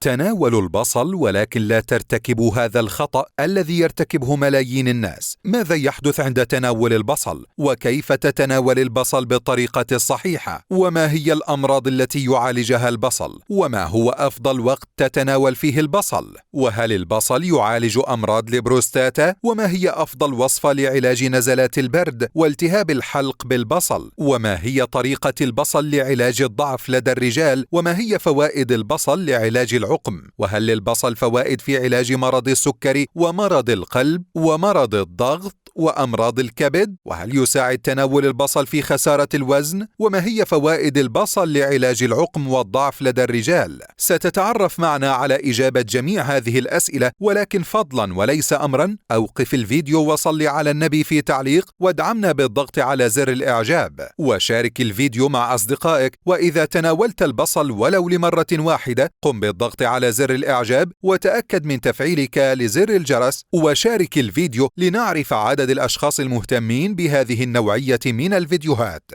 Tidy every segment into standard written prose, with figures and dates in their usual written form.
تناولوا البصل ولكن لا ترتكبوا هذا الخطأ الذي يرتكبه ملايين الناس. ماذا يحدث عند تناول البصل؟ وكيف تتناول البصل بالطريقة الصحيحة؟ وما هي الأمراض التي يعالجها البصل؟ وما هو أفضل وقت تتناول فيه البصل؟ وهل البصل يعالج أمراض البروستاتا؟ وما هي أفضل وصفة لعلاج نزلات البرد والتهاب الحلق بالبصل؟ وما هي طريقة البصل لعلاج الضعف لدى الرجال؟ وما هي فوائد البصل لعلاج العقم؟ وهل للبصل فوائد في علاج مرض السكري ومرض القلب ومرض الضغط وأمراض الكبد؟ وهل يساعد تناول البصل في خسارة الوزن؟ وما هي فوائد البصل لعلاج العقم والضعف لدى الرجال؟ ستتعرف معنا على إجابة جميع هذه الأسئلة، ولكن فضلا وليس أمرا أوقف الفيديو وصل على النبي في تعليق، وادعمنا بالضغط على زر الإعجاب، وشارك الفيديو مع أصدقائك. وإذا تناولت البصل ولو لمرة واحدة قم بالضغط على زر الإعجاب وتأكد من تفعيلك لزر الجرس، وشارك الفيديو لنعرف عدد الأشخاص المهتمين بهذه النوعية من الفيديوهات.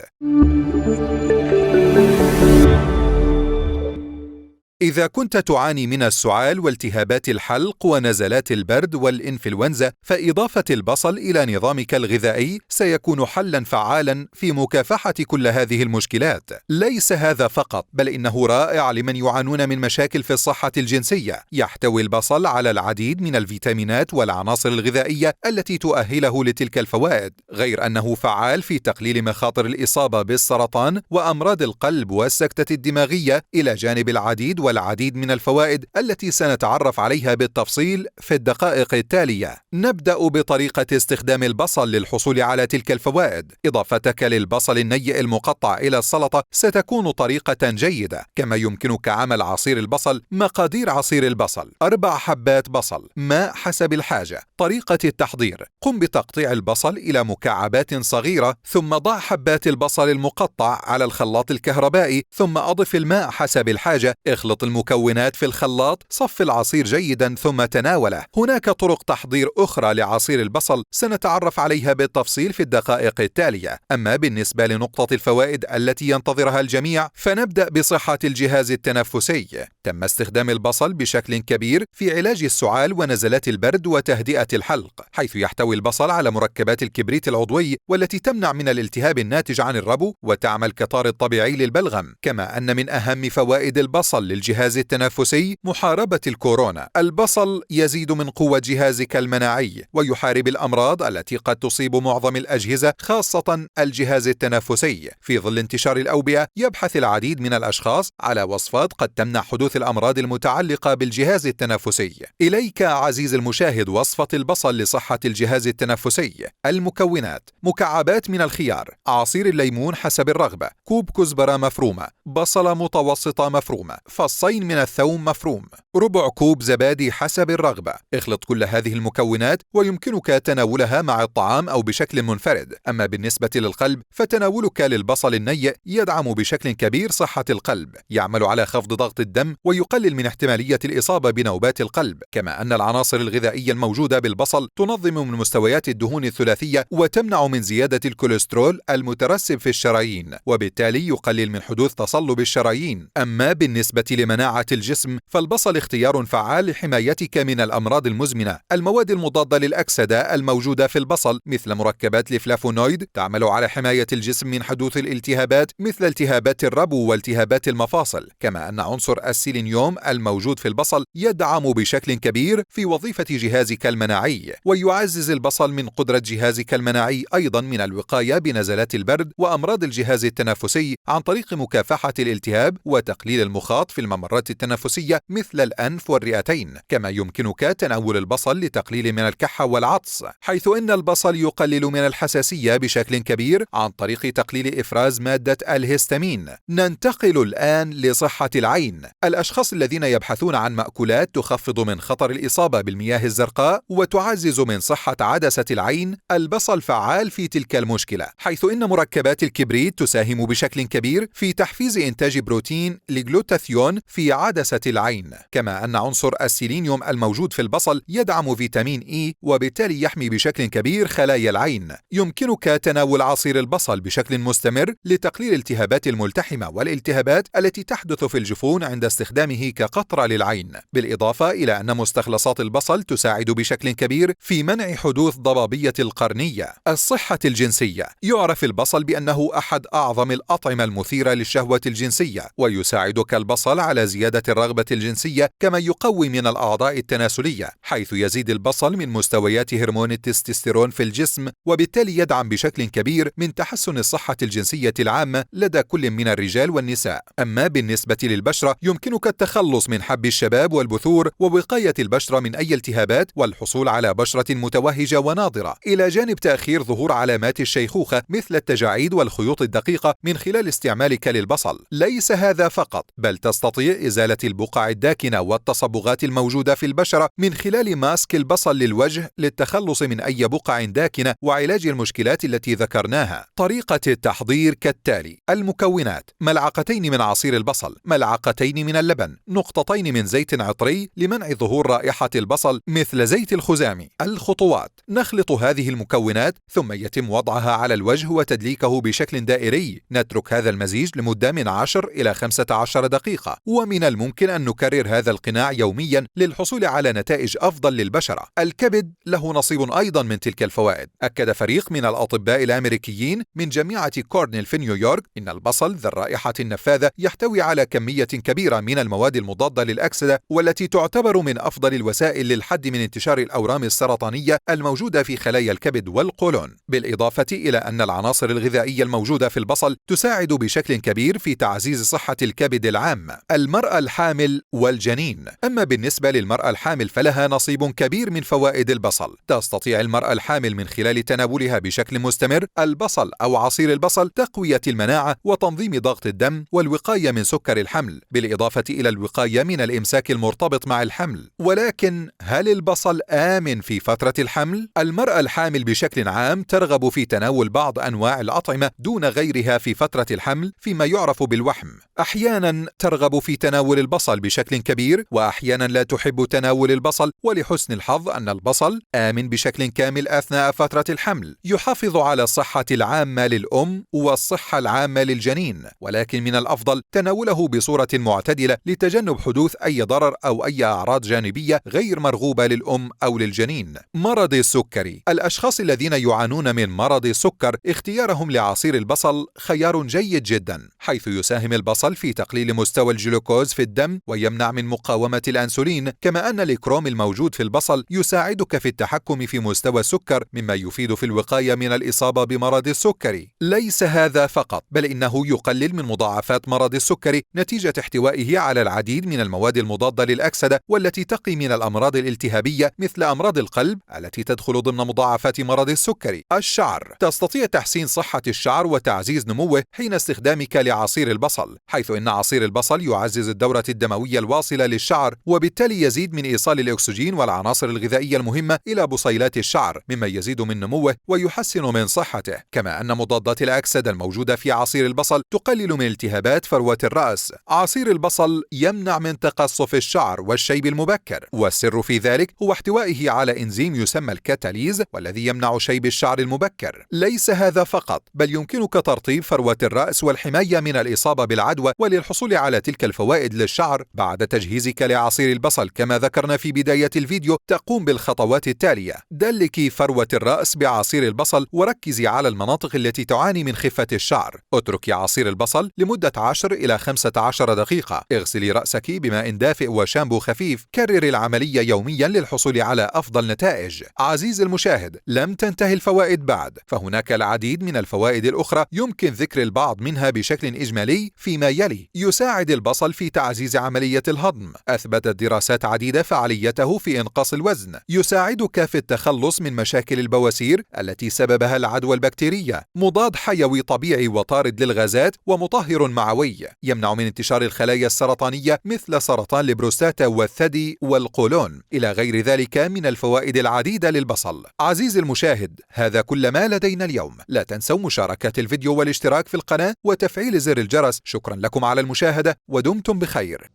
إذا كنت تعاني من السعال والتهابات الحلق ونزلات البرد والإنفلونزا، فإضافة البصل إلى نظامك الغذائي سيكون حلاً فعالاً في مكافحة كل هذه المشكلات. ليس هذا فقط، بل إنه رائع لمن يعانون من مشاكل في الصحة الجنسية. يحتوي البصل على العديد من الفيتامينات والعناصر الغذائية التي تؤهله لتلك الفوائد، غير أنه فعال في تقليل مخاطر الإصابة بالسرطان وأمراض القلب والسكتة الدماغية، إلى جانب العديد والعديد من الفوائد التي سنتعرف عليها بالتفصيل في الدقائق التالية. نبدأ بطريقة استخدام البصل للحصول على تلك الفوائد. إضافتك للبصل النيء المقطع إلى السلطة ستكون طريقة جيدة. كما يمكنك عمل عصير البصل. مقادير عصير البصل: 4 حبات بصل، ماء حسب الحاجة. طريقة التحضير: قم بتقطيع البصل إلى مكعبات صغيرة، ثم ضع حبات البصل المقطع على الخلاط الكهربائي، ثم أضف الماء حسب الحاجة. اخلط المكونات في الخلاط، صف العصير جيدا ثم تناوله. هناك طرق تحضير أخرى لعصير البصل سنتعرف عليها بالتفصيل في الدقائق التالية. أما بالنسبة لنقطة الفوائد التي ينتظرها الجميع، فنبدأ بصحة الجهاز التنفسي. تم استخدام البصل بشكل كبير في علاج السعال ونزلات البرد وتهدئة الحلق، حيث يحتوي البصل على مركبات الكبريت العضوي والتي تمنع من الالتهاب الناتج عن الربو وتعمل كطارد طبيعي للبلغم. كما أن من أهم فوائد البصل للجهاز التنفسي محاربة الكورونا. البصل يزيد من قوة جهازك المناعي ويحارب الأمراض التي قد تصيب معظم الأجهزة، خاصة الجهاز التنفسي. في ظل انتشار الأوبئة، يبحث العديد من الأشخاص على وصفات قد تمنع حدوث الأمراض المتعلقة بالجهاز التنفسي. إليك عزيز المشاهد وصفة البصل لصحة الجهاز التنفسي. المكونات: مكعبات من الخيار، عصير الليمون حسب الرغبة، كوب كزبرة مفرومة، بصلة متوسطة مفرومة، فصين من الثوم مفروم، ربع كوب زبادي حسب الرغبة. اخلط كل هذه المكونات ويمكنك تناولها مع الطعام أو بشكل منفرد. أما بالنسبة للقلب، فتناولك للبصل النيء يدعم بشكل كبير صحة القلب، يعمل على خفض ضغط الدم ويقلل من احتمالية الإصابة بنوبات القلب. كما أن العناصر الغذائية الموجودة بالبصل تنظم من مستويات الدهون الثلاثية وتمنع من زيادة الكوليسترول المترسب في الشرايين، وبالتالي يقلل من حدوث تصلب الشرايين. أما بالنسبة لمناعة الجسم، فالبصل اختيار فعال لحمايتك من الأمراض المزمنة. المواد المضادة للأكسدة الموجودة في البصل مثل مركبات الفلافونويد تعمل على حماية الجسم من حدوث الالتهابات مثل التهابات الربو والتهابات المفاصل. كما أن عنصر السيلينيوم الموجود في البصل يدعم بشكل كبير في وظيفة جهازك المناعي، ويعزز البصل من قدرة جهازك المناعي أيضا من الوقاية بنزلات البرد وأمراض الجهاز التنفسي عن طريق مكافحة الالتهاب وتقليل المخاط في الممرات التنفسية مثل الأنف والرئتين. كما يمكنك تناول البصل لتقليل من الكحة والعطس، حيث إن البصل يقلل من الحساسية بشكل كبير عن طريق تقليل إفراز مادة الهستامين. ننتقل الآن لصحة العين. الأشخاص الذين يبحثون عن مأكولات تخفض من خطر الإصابة بالمياه الزرقاء وتعزز من صحة عدسة العين، البصل فعال في تلك المشكلة، حيث إن مركبات الكبريت تساهم بشكل كبير في تحفيز إنتاج بروتين الجلوتاثيون في عدسة العين، كما أن عنصر السيلينيوم الموجود في البصل يدعم فيتامين إي وبالتالي يحمي بشكل كبير خلايا العين. يمكنك تناول عصير البصل بشكل مستمر لتقليل الالتهابات الملتحمة والالتهابات التي تحدث في الجفون عند استخدامه كقطرة للعين، بالإضافة إلى أن مستخلصات البصل تساعد بشكل كبير في منع حدوث ضبابية القرنية. الصحة الجنسية. يعرف البصل بأنه أحد أعظم الأطعمة المثيرة للشهوة الجنسية، ويساعدك البصل على زيادة الرغبة الجنسية، كما يقوي من الأعضاء التناسلية، حيث يزيد البصل من مستويات هرمون التستوستيرون في الجسم، وبالتالي يدعم بشكل كبير من تحسن الصحة الجنسية العامة لدى كل من الرجال والنساء. أما بالنسبة للبشرة، يمكنك التخلص من حب الشباب والبثور ووقاية البشرة من أي التهابات والحصول على بشرة متوهجة وناضرة، إلى جانب تأخير ظهور علامات الشيخوخة مثل التجاعيد والخيوط الدقيقة من خلال استعمالك للبصل. ليس هذا فقط، بل تستطيع إزالة البقع الداكنة والتصبغات الموجودة في البشرة من خلال ماسك البصل للوجه للتخلص من أي بقع داكنة وعلاج المشكلات التي ذكرناها. طريقة التحضير كالتالي: المكونات: ملعقتين من عصير البصل، ملعقتين من اللبن، نقطتين من زيت عطري لمنع ظهور رائحة البصل مثل زيت الخزامي. الخطوات: نخلط هذه المكونات ثم يتم وضعها على الوجه وتدليكه بشكل دائري. نترك هذا المزيج لمدة من 10 إلى 15 دقيقة، ومن الممكن أن نكرر هذا القناع يوميا للحصول على نتائج أفضل للبشرة. الكبد له نصيب أيضا من تلك الفوائد. أكد فريق من الأطباء الأمريكيين من جامعة كورنيل في نيويورك إن البصل ذا الرائحة النفاذة يحتوي على كمية كبيرة من المواد المضادة للأكسدة، والتي تعتبر من أفضل الوسائل للحد من انتشار الأورام السرطانية الموجودة في خلايا الكبد والقولون، بالإضافة إلى أن العناصر الغذائية الموجودة في البصل تساعد بشكل كبير في تعزيز صحة الكبد العام. المرأة الحامل والجنين. أما بالنسبة للمرأة الحامل فلها نصيب كبير من فوائد البصل. تستطيع المرأة الحامل من خلال تناولها بشكل مستمر البصل أو عصير البصل تقوية المناعة وتنظيم ضغط الدم والوقاية من سكر الحمل، بالإضافة إلى الوقاية من الإمساك المرتبط مع الحمل. ولكن هل البصل آمن في فترة الحمل؟ المرأة الحامل بشكل عام ترغب في تناول بعض أنواع الأطعمة دون غيرها في فترة الحمل، فيما يعرف بالوحم. أحيانا ترغب في تناول البصل بشكل كبير، وأحيانا لا تحب تناول البصل، ولحسن الحظ أن البصل آمن بشكل كامل أثناء فترة الحمل. يحافظ على الصحة العامة للأم والصحة العامة للجنين، ولكن من الأفضل تناوله بصورة معتدلة لتجنب حدوث أي ضرر أو أي أعراض جانبية غير مرغوبة للأم أو للجنين. مرض السكري. الأشخاص الذين يعانون من مرض السكر اختيارهم لعصير البصل خيار جيد جدا، حيث يساهم البصل في تقليل مستوى الجلوكوز في الدم ويمنع من مقاومة الأنسولين، كما أن الكروم الموجود في البصل يساعدك في التحكم في مستوى السكر، مما يفيد في الوقاية من الإصابة بمرض السكري. ليس هذا فقط، بل إنه يقلل من مضاعفات مرض السكري نتيجة احتوائه على العديد من المواد المضادة للأكسدة، والتي تقي من الأمراض الالتهابية مثل أمراض القلب التي تدخل ضمن مضاعفات مرض السكري. الشعر. تستطيع تحسين صحة الشعر وتعزيز نموه حين استخدامك لعصير البصل، حيث إن عصير البصل يعزز الدورة الدموية الواصلة للشعر، وبالتالي يزيد من إيصال الأكسجين والعناصر الغذائية المهمة إلى بصيلات الشعر، مما يزيد من نموه ويحسن من صحته. كما أن مضادات الأكسدة الموجودة في عصير البصل تقلل من التهابات فروة الرأس. عصير البصل يمنع من تقصف الشعر والشيب المبكر، والسر في ذلك هو احتوائه على إنزيم يسمى الكاتاليز، والذي يمنع شيب الشعر المبكر. ليس هذا فقط، بل يمكنك ترطيب فروة الرأس والحماية من الإصابة بالعدوى. وللحصول على تلك الفوائد للشعر بعد تجهيزك لعصير البصل كما ذكرنا في بداية الفيديو، تقوم بالخطوات التالية: دلكي فروة الرأس بعصير البصل وركزي على المناطق التي تعاني من خفة الشعر. اتركي عصير البصل لمدة 10 إلى 15 دقيقة. اغسلي رأسك بماء دافئ وشامبو خفيف. كرري العملية يوميا للحصول على أفضل نتائج. عزيزي المشاهد، لم تنتهي الفوائد بعد، فهناك العديد من الفوائد الأخرى يمكن ذكر البعض منها بشكل إجمالي فيما يلي. يساعد البصل في تعزيز عملية الهضم. أثبتت دراسات عديدة فعاليته في إنقاص الوزن. يساعدك في التخلص من مشاكل البواسير التي سببها العدوى البكتيرية. مضاد حيوي طبيعي وطارد للغازات ومطهر معوي. يمنع من انتشار الخلايا السرطانية مثل سرطان البروستاتا والثدي والقولون، إلى غير ذلك من الفوائد العديدة للبصل. عزيزي المشاهد، هذا كل ما لدينا اليوم. لا تنسوا مشاركة الفيديو والاشتراك في القناة وتفعيل زر الجرس. شكرا لكم على المشاهدة ودمتم بخير.